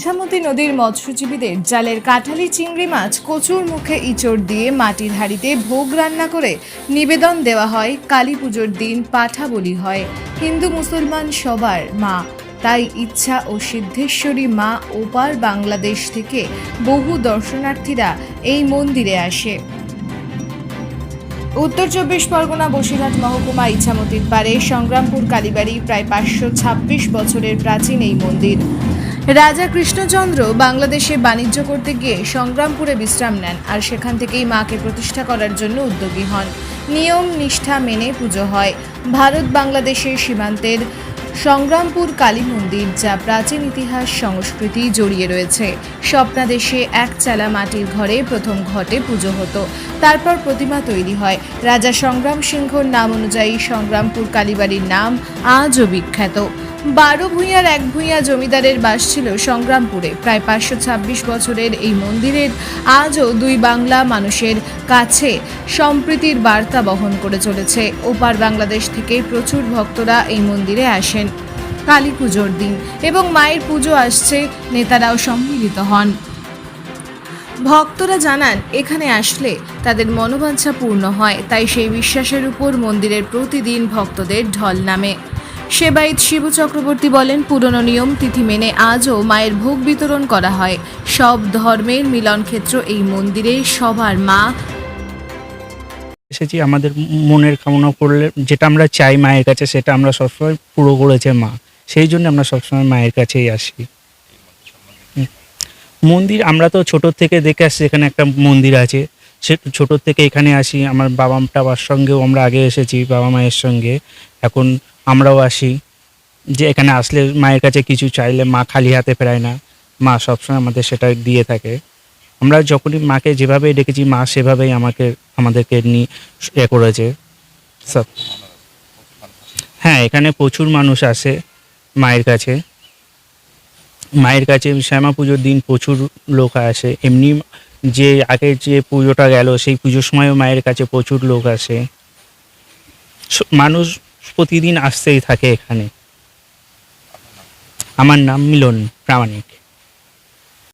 ইছামতি নদীর মৎস্যজীবীদের জালের কাঁঠালি চিংড়ি মাছ কচুর মুখে ইঁচড় দিয়ে মাটির হাঁড়িতে ভোগ রান্না করে নিবেদন দেওয়া হয়। কালী পুজোর দিন পাঠা বলি হয়। হিন্দু মুসলমান সবার মা, তাই ইচ্ছা ও সিদ্ধেশ্বরী মা ওপার বাংলাদেশ থেকে বহু দর্শনার্থীরা এই মন্দিরে আসে। উত্তর 24 পরগনা বসিরহাট মহকুমা ইছামতির পারে সংগ্রামপুর কালীবাড়ি প্রায় 526 বছরের প্রাচীন এই মন্দির। রাজা কৃষ্ণচন্দ্র বাংলাদেশে বাণিজ্য করতে গিয়ে সংগ্রামপুরে বিশ্রাম নেন আর সেখান থেকেই মাকে প্রতিষ্ঠা করার জন্য উদ্যোগী হন। নিয়ম নিষ্ঠা মেনে পুজো হয়। ভারত বাংলাদেশের সীমান্তের সংগ্রামপুর কালী মন্দির, যা প্রাচীন ইতিহাস সংস্কৃতি জড়িয়ে রয়েছে। স্বপ্নাদেশে এক চালা মাটির ঘরে প্রথম ঘটে পুজো হতো, তারপর প্রতিমা তৈরি হয়। রাজা সংগ্রাম সিংহর নাম অনুযায়ী সংগ্রামপুর কালীবাড়ির নাম আজও বিখ্যাত। 12 ভূঁইয়ার এক ভূঁইয়া জমিদারের বাস ছিল সংগ্রামপুরে। প্রায় 526 বছরের এই মন্দিরের আজও দুই বাংলা মানুষের কাছে সম্প্রীতির বার্তা বহন করে চলেছে। ওপার বাংলাদেশ থেকে প্রচুর ভক্তরা এই মন্দিরে আসেন কালী পুজোর দিন এবং মায়ের পুজো আসছে, নেতারাও সম্মিলিত হন। ভক্তরা জানান, এখানে আসলে তাদের মনোবাঞ্ছা পূর্ণ হয়, তাই সেই বিশ্বাসের উপর মন্দিরের প্রতিদিন ভক্তদের ঢল নামে। সেবায়িত শিবু চক্রবর্তী বলেন, পুরনো নিয়ম তিথি মেনে আজও মায়ের ভোগ বিতরণ করা হয়। সব ধর্মের মিলন ক্ষেত্র এই মন্দিরে সবার মা। এসেছি আমাদের মনের কামনা করলে যেটা আমরা চাই মায়ের কাছে, সেটা আমরা সবসময় পুরো করেছে মা। সেই জন্য আমরা সবসময় মায়ের কাছেই আসি। মন্দির আমরা তো ছোট থেকে দেখে আসছি, এখানে একটা মন্দির আছে, সে ছোট থেকে এখানে আসি। আমার বাবা টাবার সঙ্গেও আমরা আগে এসেছি, বাবা মায়ের সঙ্গে। এখন আমরাও আসি, যে এখানে আসলে মায়ের কাছে কিছু চাইলে মা খালি হাতে ফেরায় না, মা সবসময় আমাদের সেটা দিয়ে থাকে। আমরা যখনই মাকে যেভাবে ডেকেছি, মা সেভাবেই আমাদেরকে নিয়ে করেছে সব। হ্যাঁ, এখানে প্রচুর মানুষ আসে মায়ের কাছে। মায়ের কাছে শ্যামা পুজোর দিন প্রচুর লোক আসে। এমনি যে আগে যে পুজোটা গেল, সেই পুজোর সময়ও মায়ের কাছে প্রচুর লোক আসে। মানুষ প্রতিদিন আসতেই থাকে এখানে। আমার নাম মিলন প্রামাণিক।